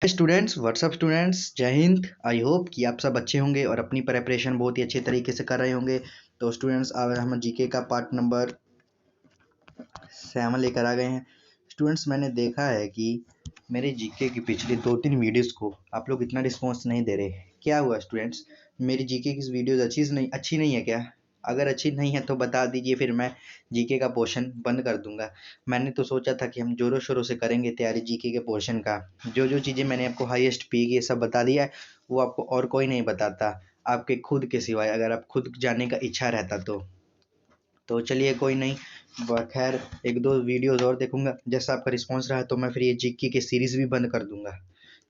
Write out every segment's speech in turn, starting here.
Students WhatsApp students, जय Hind. I hope कि आप सब अच्छे होंगे और अपनी प्रेपरेशन बहुत ही अच्छे तरीके से कर रहे होंगे। तो स्टूडेंट्स आज हम जीके का पार्ट नंबर 7 लेकर आ गए हैं। स्टूडेंट्स मैंने देखा है कि मेरे जीके की पिछली 2-3 वीडियोस को आप लोग इतना रिस्पॉन्स नहीं दे रहे। क्या हुआ स्टूडेंट्स, मेरी जीके की वीडियोस अच्छी नहीं है क्या? अगर अच्छी नहीं है तो बता दीजिए, फिर मैं जीके का पोर्शन बंद कर दूंगा। मैंने तो सोचा था कि हम जोरों शोरों से करेंगे तैयारी जीके के पोर्शन का। जो जो चीज़ें मैंने आपको हाईएस्ट पी ये सब बता दिया है, वो आपको और कोई नहीं बताता आपके खुद के सिवाय, अगर आप खुद जानने का इच्छा रहता तो चलिए कोई नहीं। खैर एक दो वीडियोस और देखूंगा, जैसा आपका रिस्पांस रहा तो मैं फिर ये जीके की सीरीज़ भी बंद कर दूंगा।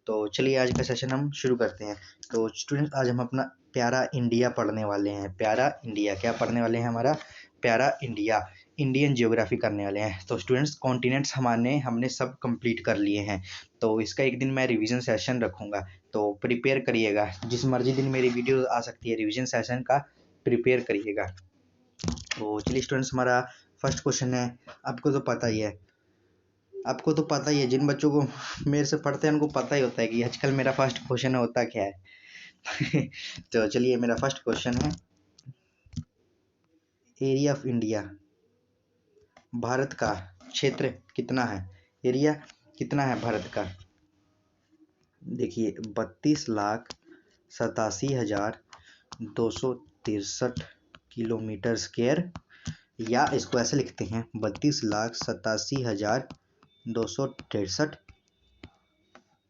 तो चलिए आज का सेशन हम शुरू करते हैं। तो स्टूडेंट्स आज हम अपना प्यारा इंडिया पढ़ने वाले हैं। प्यारा इंडिया क्या पढ़ने वाले हैं? हमारा प्यारा इंडिया, इंडियन ज्योग्राफी करने वाले हैं। तो स्टूडेंट्स कॉन्टिनेंट्स हमने सब कंप्लीट कर लिए हैं। तो इसका एक दिन मैं रिवीजन सेशन रखूँगा, तो प्रिपेयर करिएगा। जिस मर्जी दिन मेरी वीडियो आ सकती है, रिवीजन सेशन का प्रिपेयर करिएगा। तो चलिए स्टूडेंट्स, हमारा फर्स्ट क्वेश्चन है। आपको तो पता ही है, जिन बच्चों को मेरे से पढ़ते हैं उनको पता ही होता है कि आजकल मेरा फर्स्ट क्वेश्चन होता क्या है। तो चलिए मेरा फर्स्ट क्वेश्चन है, एरिया ऑफ इंडिया, भारत का क्षेत्र कितना है? एरिया कितना है भारत का? देखिए 32,87,263 किलोमीटर स्क्वायर, या इसको ऐसे लिखते हैं 32,87,263।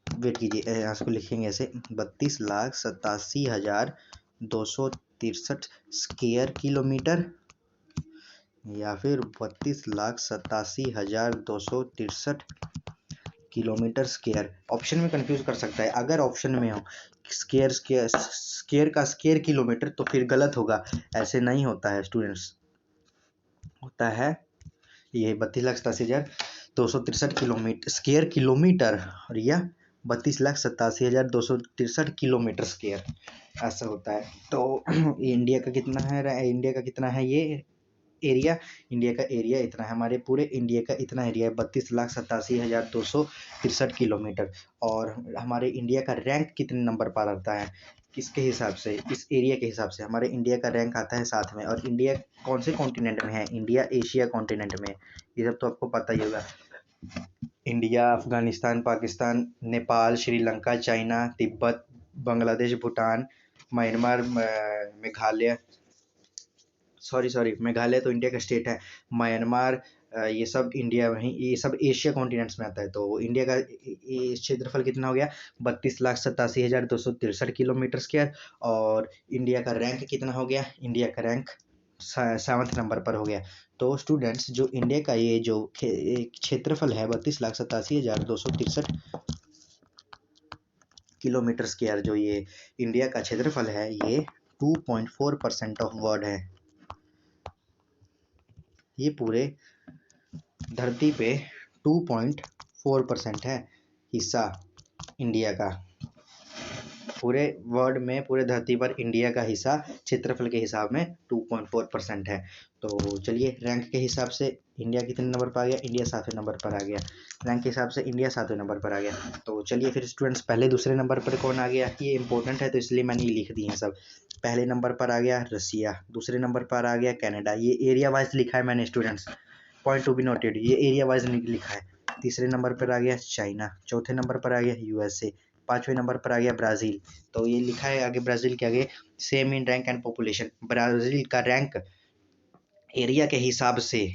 वेट कीजिए, इसको लिखेंगे ऐसे 32,87,263 स्क्वायर किलोमीटर, या फिर 32,87,263 किलोमीटर स्क्वायर। ऑप्शन में कंफ्यूज कर सकता है। अगर ऑप्शन में हो स्क्वायर का स्क्वायर किलोमीटर तो फिर गलत होगा, ऐसे नहीं होता है स्टूडेंट्स। होता है ये 32,87,263 किलोमीटर स्क्वायर किलोमीटर, और यह 32,87,263 किलोमीटर स्क्वायर ऐसा होता है। तो इंडिया का कितना है ये एरिया? इंडिया का एरिया इतना है, हमारे पूरे इंडिया का इतना एरिया है 32,87,263 किलोमीटर। और हमारे इंडिया का रैंक कितने नंबर पर आता है? किसके हिसाब से? इस एरिया के हिसाब से हमारे इंडिया का रैंक आता है 7 में। और इंडिया कौन से कॉन्टिनेंट में है? इंडिया एशिया कॉन्टिनेंट में। ये सब तो आपको पता ही होगा। India, Afghanistan, Pakistan, Nepal, Sri Lanka, China, Tibet, Bangladesh, Bhutan, Myanmar, Meghalaya, Meghalaya तो इंडिया का स्टेट है। म्यांमार, ये सब इंडिया में ही, ये सब एशिया कॉन्टिनेंट्स में आता है। तो इंडिया का क्षेत्रफल कितना हो गया? 32,87,263 किलोमीटर स्क्वायर। और इंडिया का रैंक कितना हो गया? इंडिया का रैंक 7वें नंबर पर हो गया। तो स्टूडेंट्स जो इंडिया का ये जो क्षेत्रफल है 32,87,263 किलोमीटर स्क्वायर, जो ये इंडिया का क्षेत्रफल है, ये 2.4% ऑफ वर्ल्ड है। ये पूरे धरती पे 2.4% है हिस्सा इंडिया का। पूरे वर्ल्ड में, पूरे धरती पर इंडिया का हिस्सा क्षेत्रफल के हिसाब में 2.4% है। तो चलिए रैंक के हिसाब से इंडिया कितने नंबर पर आ गया? इंडिया 7वें नंबर पर आ गया। रैंक के हिसाब से इंडिया 7वें नंबर पर आ गया। तो चलिए फिर स्टूडेंट्स, पहले दूसरे नंबर पर कौन आ गया? ये इंपॉर्टेंट है तो इसलिए मैंने लिख दिए हैं सब। पहले नंबर पर आ गया रसिया, दूसरे नंबर पर आ गया कनाडा। ये एरिया वाइज लिखा है मैंने students, point to be noted, ये एरिया वाइज लिखा है। तीसरे नंबर पर आ गया चाइना, चौथे नंबर पर आ गया यूएसए, 5वें नंबर पर आ गया ब्राज़ील। तो ये लिखा है आगे ब्राज़ील के आगे same in rank and population. Brazil का रैंक एरिया के हिसाब से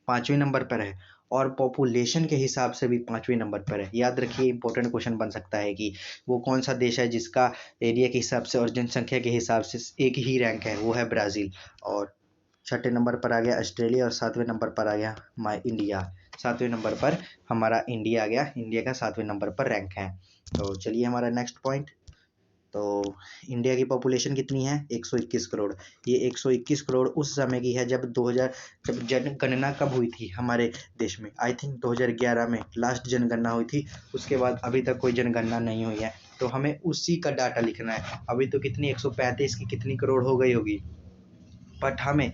5वें नंबर पर है और पॉपुलेशन के हिसाब से भी 5वें नंबर पर है। याद रखिए, इंपॉर्टेंट क्वेश्चन बन सकता है कि वो कौन सा देश है जिसका एरिया के हिसाब से और जनसंख्या के हिसाब से एक ही रैंक है, वो है ब्राज़ील। और 6ठे नंबर पर आ गया ऑस्ट्रेलिया और 7वें नंबर पर आ गया इंडिया। 7वें नंबर पर हमारा इंडिया आ गया, इंडिया का 7वें नंबर पर रैंक है। तो चलिए हमारा नेक्स्ट पॉइंट। तो इंडिया की पॉपुलेशन कितनी है? 121 करोड़। ये 121 करोड़ उस समय की है जब जनगणना कब हुई थी हमारे देश में? आई थिंक 2011 में लास्ट जनगणना हुई थी। उसके बाद अभी तक कोई जनगणना नहीं हुई है, तो हमें उसी का डाटा लिखना है। अभी तो कितनी 135 की कितनी करोड़ हो गई होगी, बट हमें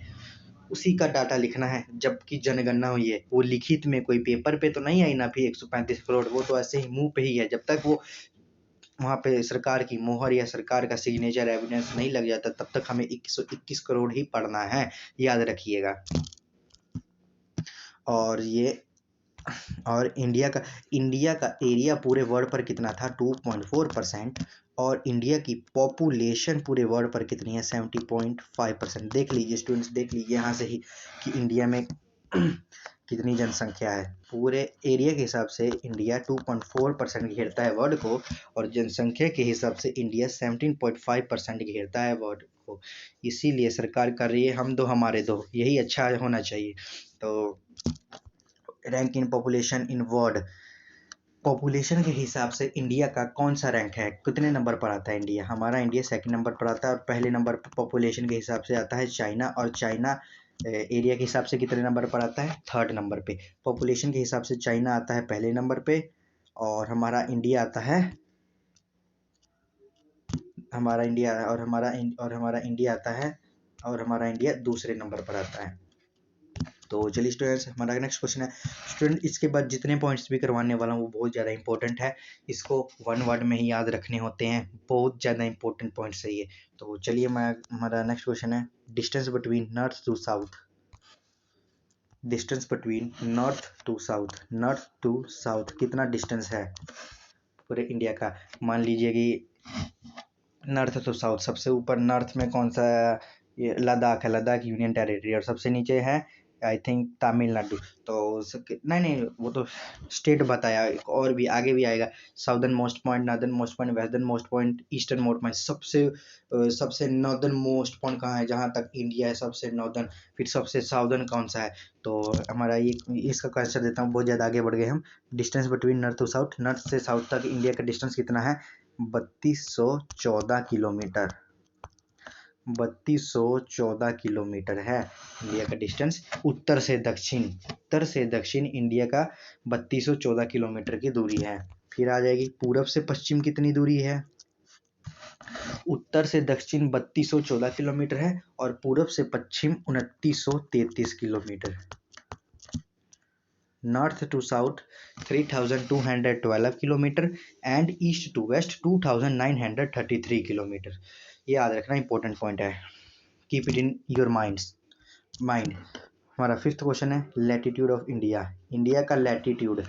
उसी का डाटा लिखना है। जबकि जनगणना हुई है वो लिखित में कोई पेपर पे तो नहीं आई ना फिर 135 करोड़, वो तो ऐसे ही मुंह पे ही है। जब तक वो वहाँ पे सरकार की मोहर या सरकार का सिग्नेचर एविडेंस नहीं लग जाता तब तक हमें 121 करोड़ ही पढ़ना है, याद रखिएगा। और इंडिया का एरिया पूरे वर्ल्ड पर कितना था, 2.4%। और इंडिया की पॉपुलेशन पूरे वर्ल्ड पर कितनी है, 70.5%। देख लीजिए स्टूडेंट्स, देख लीजिए यहाँ से ही कि इंडिया में कितनी जनसंख्या है। पूरे एरिया के हिसाब से इंडिया 2.4% घेरता है वर्ल्ड को, और जनसंख्या के हिसाब से इंडिया 17.5% घेरता है वर्ल्ड को। इसीलिए सरकार कर रही है हम दो हमारे दो, यही अच्छा होना चाहिए। तो rank in population in world, population के हिसाब से इंडिया का कौन सा रैंक है, कितने नंबर पर आता है इंडिया? हमारा इंडिया सेकंड नंबर पर आता है। और पहले नंबर पर पॉपुलेशन के हिसाब से आता है चाइना, और चाइना एरिया के हिसाब से कितने नंबर पर आता है, थर्ड नंबर पे। पॉपुलेशन के हिसाब से चाइना आता है पहले नंबर पे, और हमारा इंडिया आता है हमारा इंडिया दूसरे नंबर पर आता है। तो चलिए स्टूडेंट्स, हमारा नेक्स्ट क्वेश्चन है। स्टूडेंट, इसके बाद जितने पॉइंट्स भी करवाने वाला हूँ वो बहुत ज़्यादा इंपॉर्टेंट है, इसको वन वर्ड में ही याद रखने होते हैं, बहुत ज़्यादा इंपॉर्टेंट पॉइंट्स है ये। तो चलिए हमारा नेक्स्ट क्वेश्चन है, distance between north to south. Distance between north to south कितना डिस्टेंस है पूरे इंडिया का? मान लीजिए कि नॉर्थ टू साउथ, सबसे ऊपर नॉर्थ में कौन सा, ये लद्दाख है, लद्दाख यूनियन टेरिटरी, और सबसे नीचे है आई थिंक तमिलनाडु। तो नहीं वो तो स्टेट बताया, और भी आगे भी आएगा। Southern most point, northern most point, western most point, eastern most point. सबसे नॉर्दर्न मोस्ट पॉइंट कहाँ है, जहाँ तक इंडिया है सबसे नॉर्दर्न। फिर सबसे साउदर्न कौन सा है? तो हमारा ये इसका क्वेश्चन देता हूँ, बहुत ज़्यादा आगे बढ़ गए हम। Distance between north to south, north से साउथ तक इंडिया का डिस्टेंस कितना है, 3214 किलोमीटर। 3214 किलोमीटर है इंडिया का डिस्टेंस। उत्तर से दक्षिण इंडिया का 3214 किलोमीटर की दूरी है। फिर आ जाएगी पूरब से पश्चिम कितनी दूरी है, उत्तर से दक्षिण 3214 किलोमीटर है, और पूरब से पश्चिम 2933 kilometre. North to south 3212 kilometre, and east to west 2933 kilometre. ये याद रखना इंपॉर्टेंट पॉइंट है, keep it in your mind. हमारा फिफ्थ क्वेश्चन है, लैटिट्यूड ऑफ इंडिया। इंडिया का लैटिट्यूड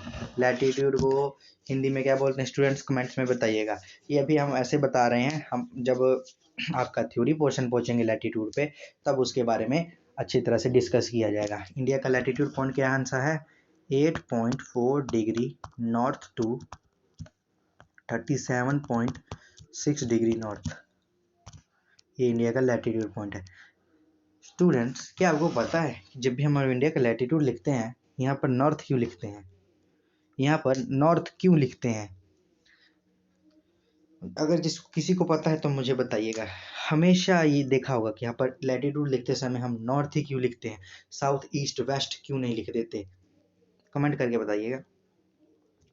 को हिंदी में क्या बोलते हैं स्टूडेंट्स, कमेंट्स में बताइएगा। ये अभी हम ऐसे बता रहे हैं, हम जब आपका थ्योरी पोर्शन पहुंचेंगे लैटिट्यूड पे तब उसके बारे में अच्छी तरह से डिस्कस किया जाएगा। इंडिया का लैटिट्यूड पॉइंट क्या आंसर है, 8.4 degree north to 37.6 degree north. ये इंडिया का लैटिट्यूड पॉइंट है। स्टूडेंट्स, क्या आपको पता है जब भी हम इंडिया का लैटिट्यूड लिखते हैं यहाँ पर नॉर्थ क्यों लिखते हैं, अगर किसी को पता है तो मुझे बताइएगा। हमेशा ये देखा होगा कि यहाँ पर लैटिट्यूड लिखते समय हम नॉर्थ ही क्यों लिखते हैं, साउथ ईस्ट वेस्ट क्यों नहीं लिख देते, कमेंट करके बताइएगा।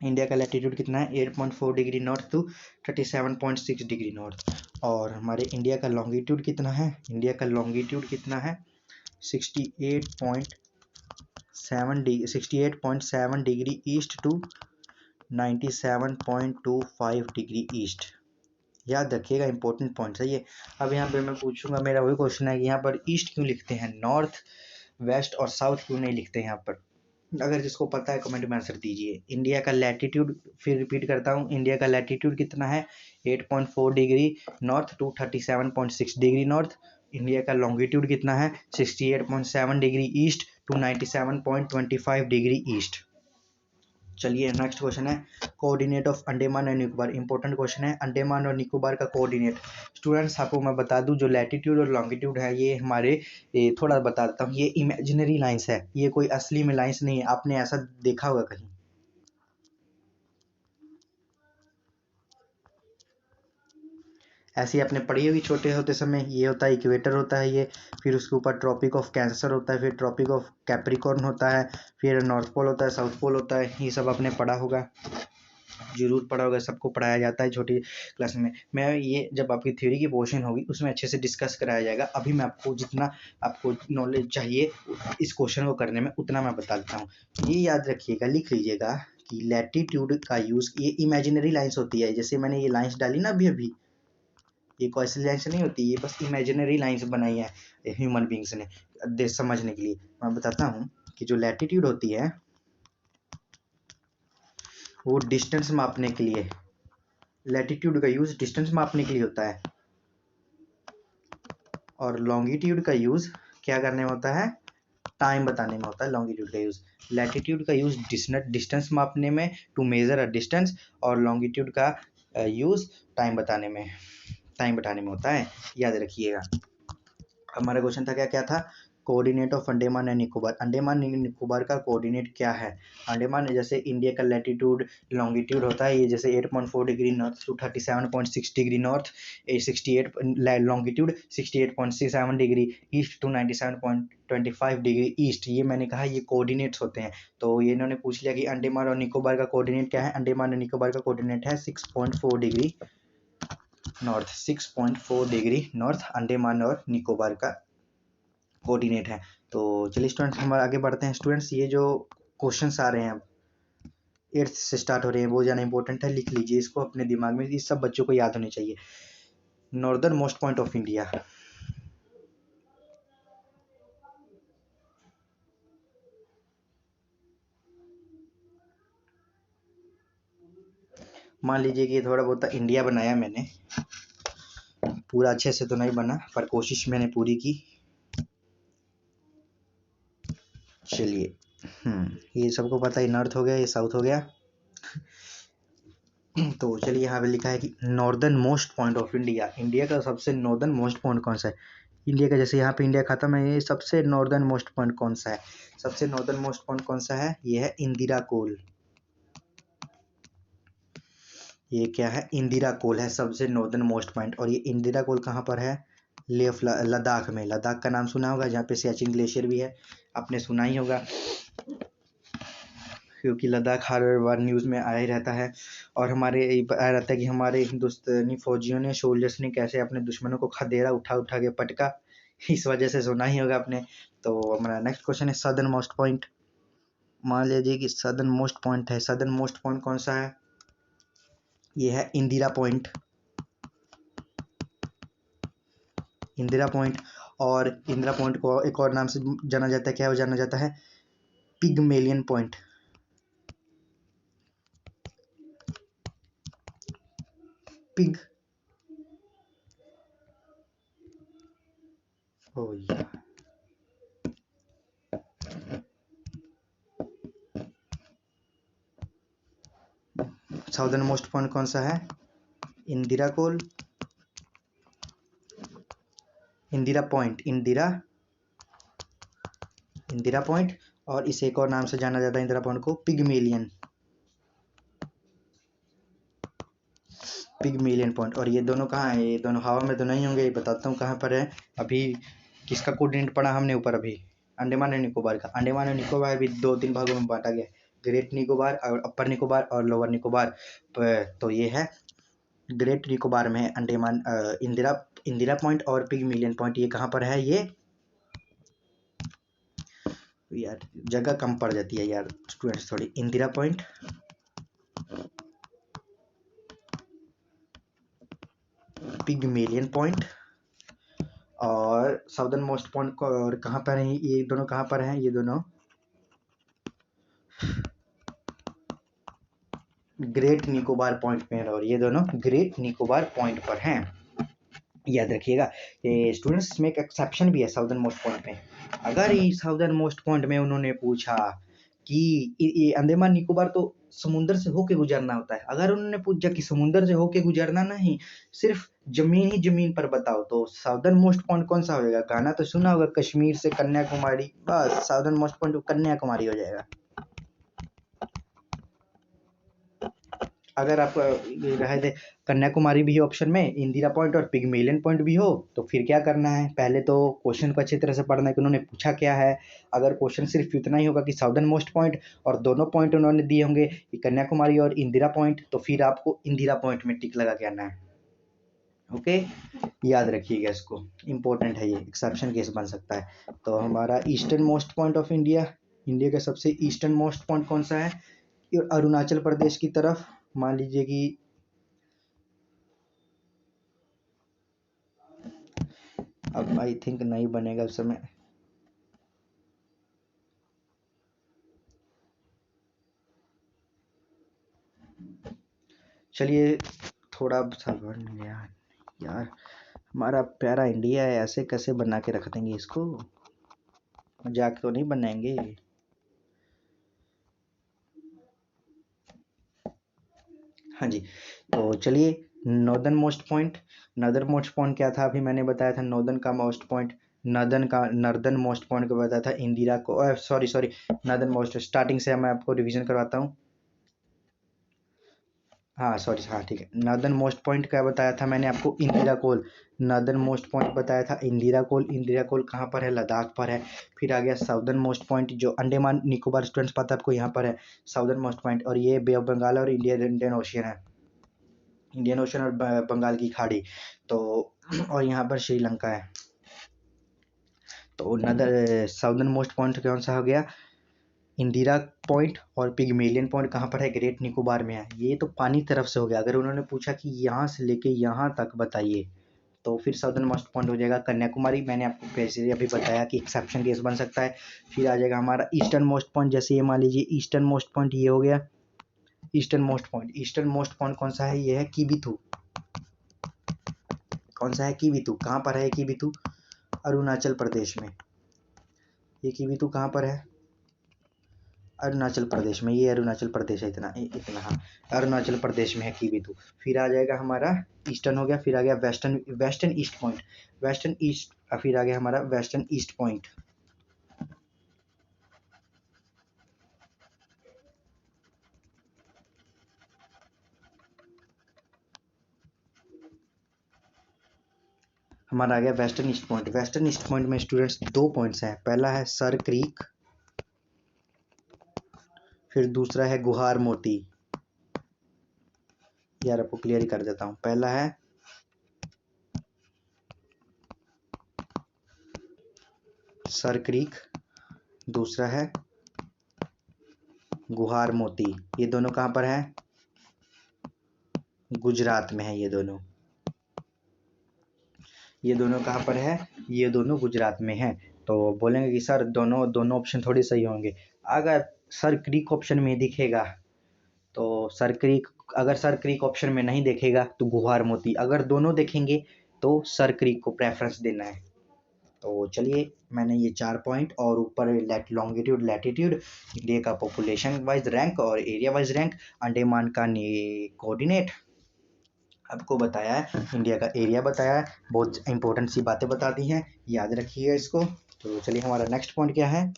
इंडिया का लैटिट्यूड कितना है, 8.4 degree north to 37.6 degree north. और हमारे इंडिया का लॉन्गिट्यूड कितना है, 68.7 degree east to 97.25 degree east. याद रखिएगा, इंपॉर्टेंट पॉइंट्स है ये। अब यहाँ पे मैं पूछूंगा, मेरा वही क्वेश्चन है कि यहाँ पर ईस्ट क्यों लिखते हैं, नॉर्थ वेस्ट और साउथ क्यों नहीं लिखते हैं यहाँ पर? अगर जिसको पता है कमेंट में आंसर दीजिए। इंडिया का लैटिट्यूड, फिर रिपीट करता हूँ, इंडिया का लैटिट्यूड कितना है, 8.4 degree north to 37.6 degree north. India का लॉन्गिट्यूड कितना है, 68.7 degree east to 97.25 degree east. चलिए नेक्स्ट क्वेश्चन है, coordinate of Andaman and Nicobar. Important question है, अंडमान और निकोबार का कोऑर्डिनेट। स्टूडेंट्स, आपको मैं बता दूं जो लैटिट्यूड और लॉन्गिट्यूड है ये हमारे थोड़ा बता देता हूँ, ये इमेजिनरी लाइंस है, ये कोई असली में लाइंस नहीं है। आपने ऐसा देखा होगा कहीं, ऐसी आपने पढ़ी होगी छोटे होते समय। ये होता है इक्वेटर होता है ये, फिर उसके ऊपर ट्रॉपिक ऑफ कैंसर होता है, फिर ट्रॉपिक ऑफ कैप्रिकॉर्न होता है, फिर नॉर्थ पोल होता है, साउथ पोल होता है, ये सब आपने पढ़ा होगा। जरूर पढ़ा होगा, सबको पढ़ाया जाता है छोटी क्लास में। मैं ये जब आपकी थ्योरी की पोर्शन होगी उसमें अच्छे से डिस्कस कराया जाएगा। अभी मैं आपको जितना आपको नॉलेज चाहिए इस क्वेश्चन को करने में उतना मैं बता देता हूँ। ये याद रखिएगा, लिख लीजिएगा कि लैटिट्यूड का यूज़, ये इमेजिनरी लाइंस होती है, जैसे मैंने ये लाइंस डाली ना अभी ये कोई ऐसी लाइंस नहीं होती, ये बस इमेजिनरी लाइंस बनाई है ह्यूमन बींग्स ने देश समझने के लिए। मैं बताता हूँ कि जो लैटिट्यूड होती है वो डिस्टेंस मापने के लिए, लैटिट्यूड का यूज़ डिस्टेंस मापने के लिए होता है, और लॉन्गिट्यूड का यूज़ क्या करने में होता है, टाइम बताने में होता है। लॉन्गिट्यूड का यूज़, लैटिट्यूड का यूज़ डिस्टेंस मापने में, टू मेजर अ डिस्टेंस, और लॉन्गिट्यूड का यूज़ टाइम बताने में, टाइम बताने में होता है, याद रखिएगा। हमारा क्वेश्चन था क्या था, coordinate of Andaman and Nicobar. Andaman and Nicobar का कोऑर्डिनेट क्या है। अंडमान जैसे इंडिया का लैटिट्यूड लॉन्गिट्यूड होता है, ये जैसे 8.4 degree north to 37.6 degree north, 68 longitude 68.67 degree east to 97.25 degree east, ये मैंने कहा ये कोऑर्डिनेट्स होते हैं। तो ये इन्होंने पूछ लिया कि अंडमान और निकोबार का कोऑर्डिनेट क्या है। अंडमान और निकोबार का कोऑर्डिनेट है 6.4 degree north, 6.4 degree north Andaman और निकोबार का कोऑर्डिनेट है। तो चलिए स्टूडेंट्स हम आगे बढ़ते हैं। स्टूडेंट्स ये जो क्वेश्चंस आ रहे हैं 8th से स्टार्ट हो रहे हैं, वो ज़्यादा इंपॉर्टेंट है, लिख लीजिए इसको अपने दिमाग में, ये सब बच्चों को याद होने चाहिए। Northern most point of India, मान लीजिए कि थोड़ा बहुत इंडिया बनाया मैंने, पूरा अच्छे से तो नहीं बना पर कोशिश मैंने पूरी की। चलिए ये सबको पता है, नॉर्थ हो गया, ये साउथ हो गया। तो चलिए यहाँ पे लिखा है कि northern most point of India, India का सबसे नॉर्दर्न मोस्ट पॉइंट कौन सा है। इंडिया का जैसे यहाँ पे इंडिया खत्म है, ये सबसे नॉर्दर्न मोस्ट पॉइंट कौन सा है, सबसे नॉर्दर्न मोस्ट पॉइंट कौन सा है, ये है इंदिरा कोल। ये क्या है, इंदिरा कोल है सबसे नॉर्दर्न मोस्ट पॉइंट। और ये इंदिरा कोल कहाँ पर है, लेह लद्दाख में। लद्दाख का नाम सुना होगा, जहाँ पे सियाचिन ग्लेशियर भी है, आपने सुना ही होगा क्योंकि लद्दाख हर बार न्यूज़ में आया ही रहता है। और हमारे आया रहता है कि हमारे हिंदुस्तानी फौजियों ने, सोल्जर्स ने कैसे अपने दुश्मनों को खदेड़ा उठा उठा के पटका, इस वजह से सुना ही होगा आपने। तो हमारा नेक्स्ट क्वेश्चन है सदर्न मोस्ट पॉइंट। मान लीजिए कि सदर्न मोस्ट पॉइंट है, सदर्न मोस्ट पॉइंट कौन सा है, ये है इंदिरा पॉइंट, इंदिरा पॉइंट। और इंदिरा पॉइंट को एक और नाम से जाना जाता है, क्या जाना जाता है, पिगमेलियन पॉइंट। पिग ओ या साउदर्न मोस्ट पॉइंट कौन सा है, इंदिरा कोल, इंदिरा पॉइंट, इंदिरा पॉइंट। और इसे एक और नाम से जाना जाता है इंदिरा पॉइंट को, पिगमेलियन, पिगमेलियन पॉइंट। और ये दोनों कहाँ है, ये दोनों हवा में तो नहीं होंगे, ये बताता हूँ कहाँ पर है। अभी किसका कोऑर्डिनेट पढ़ा हमने ऊपर, अभी अंडमान एंड निकोबार का। अंडमान एंड निकोबार भी 2-3 भागों में बांटा गया, ग्रेट निकोबार और अपर निकोबार और लोअर निकोबार। तो ये है ग्रेट निकोबार में है अंडमान, इंदिरा पॉइंट और पिगमेलियन पॉइंट। ये कहाँ पर है, ये यार जगह कम पड़ जाती है यार स्टूडेंट्स थोड़ी। इंदिरा पॉइंट, पिगमेलियन पॉइंट और साउदर्न मोस्ट पॉइंट और कहाँ पर है, ये दोनों कहाँ पर हैं, ये दोनों ग्रेट निकोबार पॉइंट पे हैं, और ये दोनों ग्रेट निकोबार पॉइंट पर हैं, याद रखिएगा। ये स्टूडेंट्स में एक एक्सेप्शन भी है साउदर्न मोस्ट पॉइंट में। अगर ये साउदर्न मोस्ट पॉइंट में उन्होंने पूछा कि ये अंडमान निकोबार तो समुंदर से होके गुजरना होता है, अगर उन्होंने पूछा कि समुंदर से होके गुजरना नहीं, सिर्फ जमीन ही जमीन पर बताओ, तो साउदर्न मोस्ट पॉइंट कौन सा होगा। गाना तो सुना होगा कश्मीर से कन्याकुमारी, बस साउदर्न मोस्ट पॉइंट कन्याकुमारी हो जाएगा। अगर आप रहे थे कन्याकुमारी भी है ऑप्शन में, इंदिरा पॉइंट और पिग्मेलियन पॉइंट भी हो, तो फिर क्या करना है, पहले तो क्वेश्चन को अच्छी तरह से पढ़ना है कि उन्होंने पूछा क्या है। अगर क्वेश्चन सिर्फ इतना ही होगा कि साउदर्न मोस्ट पॉइंट और दोनों पॉइंट उन्होंने दिए होंगे कि कन्याकुमारी और इंदिरा पॉइंट, तो फिर आपको इंदिरा पॉइंट में टिक लगा के आना है। ओके, याद रखिएगा इसको, इंपॉर्टेंट है, ये एक्सेप्शन केस बन सकता है। तो हमारा eastern most point of India, India का सबसे ईस्टर्न मोस्ट पॉइंट कौन सा है, ये अरुणाचल प्रदेश की तरफ। मान लीजिए कि अब आई थिंक नहीं बनेगा उस समय, चलिए थोड़ा सा बन गया यार। हमारा प्यारा इंडिया है, ऐसे कैसे बना के रख देंगे इसको, मजाक तो नहीं बनाएंगे। हाँ जी, तो चलिए नॉर्दर्न मोस्ट पॉइंट क्या था, अभी मैंने बताया था नॉर्दर्न का most point, northern most point को बताया था इंदिरा को, सॉरी नॉर्दर्न मोस्ट, स्टार्टिंग से मैं आपको रिवीजन करवाता हूँ। हाँ सॉरी, हाँ ठीक है, नॉर्दर्न मोस्ट पॉइंट क्या बताया था मैंने आपको, इंदिरा कोल। नॉर्दर्न मोस्ट पॉइंट बताया था इंदिरा कोल, इंदिरा कोल कहाँ पर है, लद्दाख पर है। फिर आ गया साउदर्न मोस्ट पॉइंट जो अंडमान निकोबार स्टूडेंट्स पता है आपको, यहाँ पर है साउदर्न मोस्ट पॉइंट, और ये बे ऑफ बंगाल और इंडियन ओशियन है, इंडियन ओशन और बंगाल की खाड़ी, तो और यहाँ पर श्रीलंका है। तो नदर साउदर्न मोस्ट पॉइंट कौन सा हो गया, इंदिरा पॉइंट, और पिग्मेलियन पॉइंट कहाँ पर है, ग्रेट निकोबार में है। ये तो पानी तरफ से हो गया, अगर उन्होंने पूछा कि यहाँ से लेके यहाँ तक बताइए, तो फिर साउदर्न मोस्ट पॉइंट हो जाएगा कन्याकुमारी, मैंने आपको पहले अभी बताया कि एक्सेप्शन केस बन सकता है। फिर आ जाएगा हमारा ईस्टर्न मोस्ट पॉइंट, जैसे ये मान लीजिए ईस्टर्न मोस्ट पॉइंट ये हो गया, ईस्टर्न मोस्ट पॉइंट कौन सा है, ये है किबिथू। कौन सा है, किबिथू, कहाँ पर है किबिथू, अरुणाचल प्रदेश में। ये किबिथू कहाँ पर है, अरुणाचल प्रदेश में, ये अरुणाचल प्रदेश है, इतना हाँ, अरुणाचल प्रदेश में है किबिथू। फिर आ जाएगा हमारा ईस्टर्न हो गया, फिर आ गया western east point, western east, फिर आ गया हमारा वेस्टर्न ईस्ट पॉइंट। हमारा आ गया western east point. Western east point में स्टूडेंट्स दो पॉइंट्स हैं, पहला है सर क्रीक, फिर दूसरा है गुहार मोती। यार आपको क्लियर ही कर देता हूँ, पहला है सर क्रीक, दूसरा है गुहार मोती। ये दोनों कहाँ पर है, गुजरात में है ये दोनों। ये दोनों कहाँ पर है, ये दोनों गुजरात में है। तो बोलेंगे कि सर दोनों दोनों ऑप्शन थोड़ी सही होंगे, अगर सर क्रीक ऑप्शन में दिखेगा तो सर क्रीक, अगर सर क्रीक ऑप्शन में नहीं देखेगा तो गुहार मोती, अगर दोनों देखेंगे तो सर क्रीक को प्रेफरेंस देना है। तो चलिए, मैंने ये 4 पॉइंट और ऊपर लॉन्गिट्यूड लैटिट्यूड, इंडिया का पॉपुलेशन वाइज रैंक और एरिया वाइज रैंक, अंडमान का कोऑर्डिनेट आपको बताया है, इंडिया का एरिया बताया है, बहुत इंपॉर्टेंट सी बातें बता दी हैं, याद रखिएगा इसको। तो चलिए हमारा नेक्स्ट पॉइंट क्या है,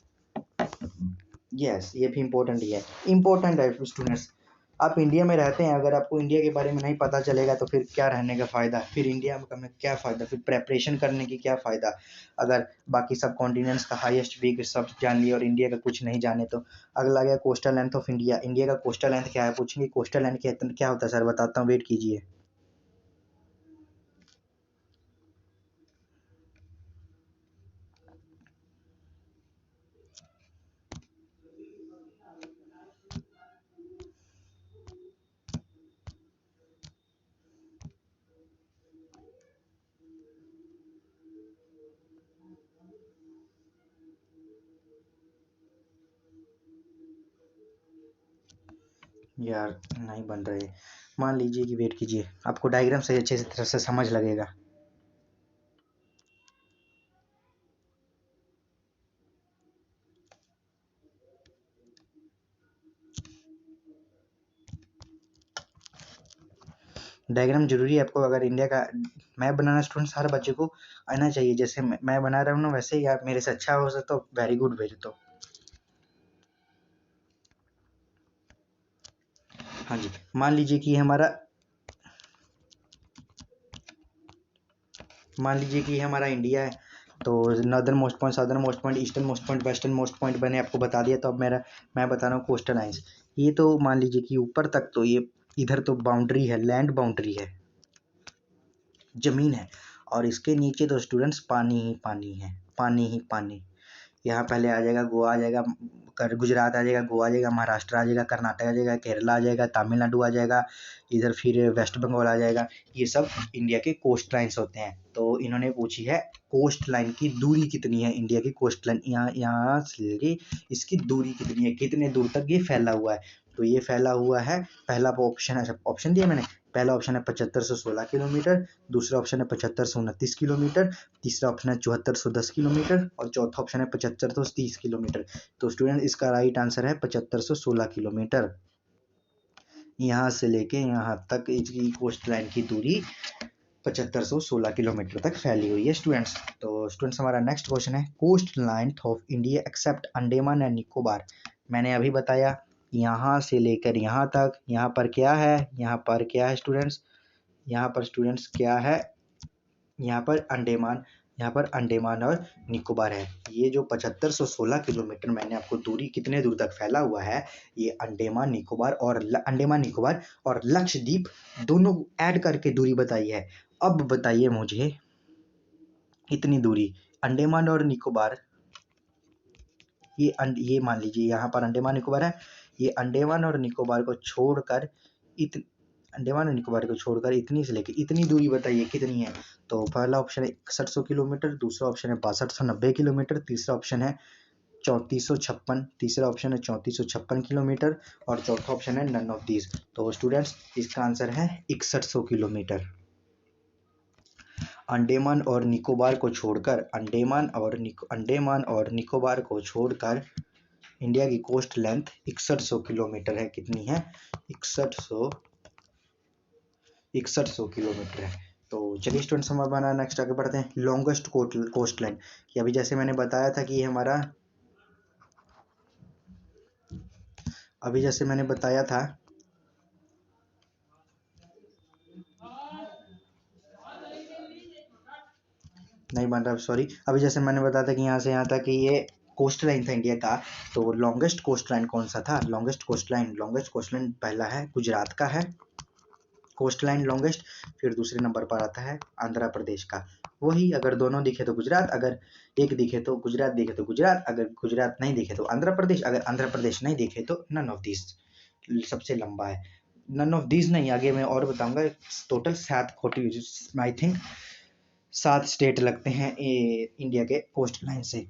यस ये भी इम्पोर्टेंट ही है, इम्पोर्टेंट है स्टूडेंट्स। आप इंडिया में रहते हैं, अगर आपको इंडिया के बारे में नहीं पता चलेगा तो फिर क्या रहने का फ़ायदा, फिर इंडिया में क्या फ़ायदा, फिर प्रेपरेशन करने की क्या फ़ायदा, अगर बाकी सब कॉन्टिनेंट्स का हाईएस्ट पीक सब जान लिया और इंडिया का कुछ नहीं जाने तो। अगला गया coastal length of India, India का कोस्टल लेंथ क्या है पूछेंगे, कोस्टल लेंथ क्या होता है सर, बताता हूँ, वेट कीजिए। यार नहीं बन रहे, मान लीजिए कि वेट कीजिए, आपको डायग्राम से अच्छे से तरह से समझ लगेगा। डायग्राम जरूरी है आपको, अगर इंडिया का मैप बनाना स्टूडेंट्स हर बच्चे को आना चाहिए, जैसे मैं बना रहा हूँ ना वैसे ही आप मेरे से अच्छा हो सकता तो वेरी गुड भेज दो। हाँ जी, मान लीजिए कि हमारा इंडिया है, तो northern most point, southern most point, eastern most point, western most point मैंने आपको बता दिया। तो अब मैं बता रहा हूँ कोस्टल लाइन्स। ये तो मान लीजिए कि ऊपर तक तो ये इधर तो बाउंड्री है, लैंड बाउंड्री है, जमीन है, और इसके नीचे तो स्टूडेंट्स पानी ही पानी है, पानी ही पानी। यहाँ पहले आ जाएगा गोवा, आ जाएगा गुजरात, आ जाएगा गोवा, आ जाएगा महाराष्ट्र, आ जाएगा कर्नाटक, आ जाएगा केरला, आ जाएगा तमिलनाडु, आ जाएगा इधर, फिर वेस्ट बंगाल आ जाएगा। ये सब इंडिया के कोस्ट लाइन्स होते हैं। तो इन्होंने पूछी है कोस्ट लाइन की दूरी कितनी है, इंडिया की कोस्ट लाइन यहाँ से लेके इसकी दूरी कितनी है, कितने दूर तक ये फैला हुआ है। तो ये फैला हुआ है, पहला ऑप्शन है, ऑप्शन दिया मैंने, पहला ऑप्शन है 7516 किलोमीटर, दूसरा ऑप्शन है 7529 किलोमीटर, तीसरा ऑप्शन है 7410 किलोमीटर, और चौथा ऑप्शन है 7530 किलोमीटर। तो स्टूडेंट इसका राइट आंसर है 7516 किलोमीटर। यहाँ से लेके यहाँ तक इसकी कोस्ट लाइन की दूरी 7516 किलोमीटर तक फैली हुई है स्टूडेंट्स। तो स्टूडेंट्स हमारा नेक्स्ट क्वेश्चन है, coastline of India except Andaman and Nicobar. मैंने अभी बताया यहाँ से लेकर यहाँ तक, यहाँ पर क्या है, यहाँ पर क्या है स्टूडेंट्स, यहाँ पर स्टूडेंट्स क्या है, यहाँ पर अंडमान और निकोबार है। ये जो 7516 किलोमीटर मैंने आपको दूरी कितने दूर तक फैला हुआ है, ये अंडमान निकोबार और लक्षद्वीप दोनों ऐड करके दूरी बताई है। अब बताइए मुझे इतनी दूरी अंडमान और निकोबार, ये मान लीजिए यहाँ पर अंडमान निकोबार है, ये अंडमान और निकोबार को छोड़कर इतनी से लेकर इतनी दूरी बताइए कितनी है। तो पहला ऑप्शन है 6100 किलोमीटर, दूसरा ऑप्शन है 6290 किलोमीटर, तीसरा ऑप्शन है 3456 किलोमीटर, और चौथा ऑप्शन है नन ऑफ दीज। तो स्टूडेंट्स इसका आंसर है 6100 किलोमीटर। अंडमान और निकोबार को छोड़कर इंडिया की कोस्ट लेंथ 6100 किलोमीटर है। कितनी है? 6100 किलोमीटर है। तो चलिए स्टूडेंट्स हम अपना नेक्स्ट आगे बढ़ते हैं, लॉन्गेस्ट कोस्ट लाइन। कि अभी जैसे मैंने बताया था कि ये हमारा, अभी जैसे मैंने बताया था नहीं बन रहा, सॉरी, अभी जैसे मैंने बताया था कि यहाँ से यहाँ तक कि ये कोस्ट लाइन था इंडिया का। तो लॉन्गेस्ट कोस्ट लाइन कौन सा था? लॉन्गेस्ट कोस्ट लाइन पहला है गुजरात का है कोस्ट लाइन लॉन्गेस्ट, फिर दूसरे नंबर पर आता है आंध्र प्रदेश का। वही अगर दोनों दिखे तो गुजरात, अगर एक दिखे तो गुजरात, अगर गुजरात नहीं दिखे तो आंध्र प्रदेश, अगर आंध्र प्रदेश नहीं दिखे तो नन ऑफ दिस सबसे लंबा है। नन ऑफ दिस नहीं, आगे मैं और बताऊंगा। टोटल 7 आई थिंक 7 स्टेट लगते हैं इंडिया के कोस्ट लाइन से।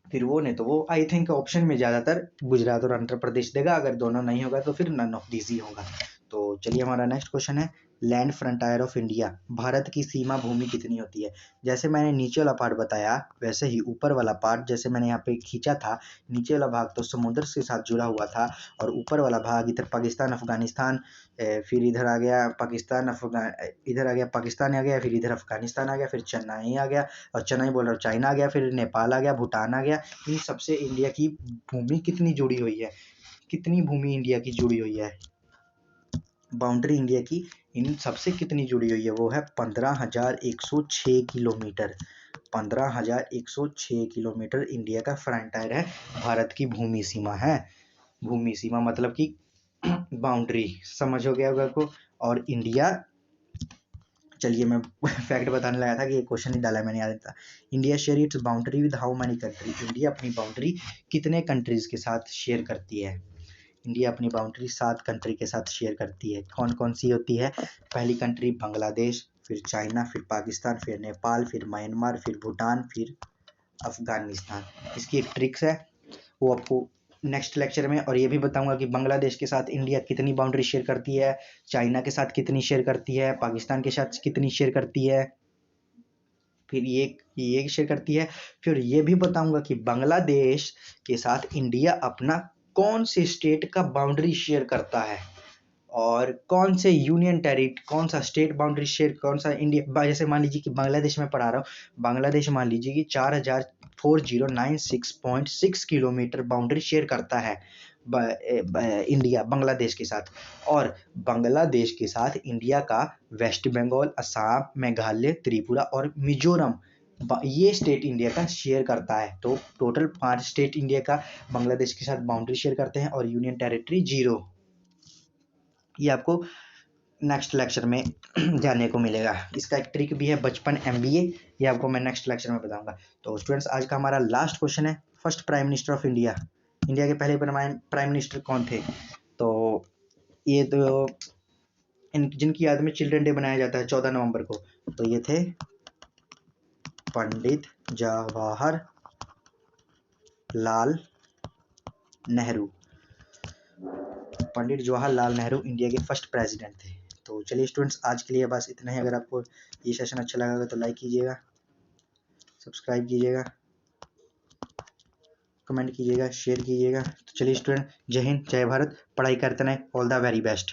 फिर वो नहीं तो वो आई थिंक ऑप्शन में ज़्यादातर गुजरात और आंध्र प्रदेश देगा, अगर दोनों नहीं होगा तो फिर नन ऑफ दिस ही होगा। तो चलिए हमारा नेक्स्ट क्वेश्चन है, land frontier of India, Bharat की सीमा भूमि कितनी होती है? जैसे मैंने नीचे वाला पार्ट बताया वैसे ही ऊपर वाला पार्ट, जैसे मैंने यहाँ पे खींचा था, नीचे वाला भाग तो समुद्र के साथ जुड़ा हुआ था, और ऊपर वाला भाग इधर पाकिस्तान अफगानिस्तान, फिर इधर आ गया पाकिस्तान आ गया, फिर इधर अफगानिस्तान आ गया, फिर चेन्नई आ गया, और चेन्नई बोल रहा हूँ चाइना आ गया, फिर नेपाल आ गया, भूटान आ गया। इन सबसे इंडिया की भूमि कितनी जुड़ी हुई है? कितनी भूमि इंडिया की जुड़ी हुई है? बाउंड्री इंडिया की इन सबसे कितनी जुड़ी हुई है? वो है 15,106 किलोमीटर। 15,106 किलोमीटर इंडिया का फ्रंटायर है, भारत की भूमि सीमा है। भूमि सीमा मतलब कि बाउंड्री, समझ हो गया होगा आपको। और इंडिया, चलिए मैं फैक्ट बताने लगा था कि ये क्वेश्चन ही डाला मैंने, याद था। India share its boundary with how many country? India अपनी बाउंड्री कितने कंट्रीज के साथ शेयर करती है? इंडिया अपनी बाउंड्री 7 कंट्री के साथ शेयर करती है। कौन कौन सी होती है? पहली कंट्री बांग्लादेश, फिर चाइना, फिर पाकिस्तान, फिर नेपाल, फिर म्यांमार, फिर भूटान, फिर अफगानिस्तान। इसकी एक ट्रिक्स है, वो आपको नेक्स्ट लेक्चर में, और ये भी बताऊंगा कि बांग्लादेश के साथ इंडिया कितनी बाउंड्री शेयर करती है, चाइना के साथ कितनी शेयर करती है, पाकिस्तान के साथ कितनी शेयर करती है, फिर ये शेयर करती है। फिर ये भी बताऊंगा कि बांग्लादेश के साथ इंडिया अपना कौन से स्टेट का बाउंड्री शेयर करता है, और कौन से यूनियन टेरिटरी, कौन सा स्टेट बाउंड्री शेयर, कौन सा इंडिया। जैसे मान लीजिए कि बांग्लादेश में पढ़ा रहा हूँ, बांग्लादेश मान लीजिए कि 4096.6 किलोमीटर बाउंड्री शेयर करता है। इंडिया बांग्लादेश के साथ, और बांग्लादेश के साथ इंडिया का वेस्ट बंगाल, असम, मेघालय, त्रिपुरा और मिजोरम, ये स्टेट इंडिया का शेयर करता है। तो टोटल 5 स्टेट इंडिया का बांग्लादेश के साथ बाउंड्री शेयर करते हैं और यूनियन टेरिटरी 0। ये आपको नेक्स्ट लेक्चर में जानने को मिलेगा। इसका एक ट्रिक भी है बचपन MBA, ये आपको मैं नेक्स्ट लेक्चर में बताऊंगा। तो स्टूडेंट्स, आज का हमारा लास्ट क्वेश्चन है, first prime minister of India, India के पहले प्राइम मिनिस्टर कौन थे? तो ये तो जिनकी याद में चिल्ड्रन डे बनाया जाता है 14 नवंबर को, तो ये थे पंडित जवाहरलाल नेहरू। पंडित जवाहरलाल नेहरू इंडिया के फर्स्ट प्रेसिडेंट थे। तो चलिए स्टूडेंट्स, आज के लिए बस इतना ही। अगर आपको ये सेशन अच्छा लगा तो लाइक कीजिएगा, सब्सक्राइब कीजिएगा, कमेंट कीजिएगा, शेयर कीजिएगा। तो चलिए स्टूडेंट, जय हिंद, जय भारत, पढ़ाई करते रहें, ऑल द वेरी बेस्ट।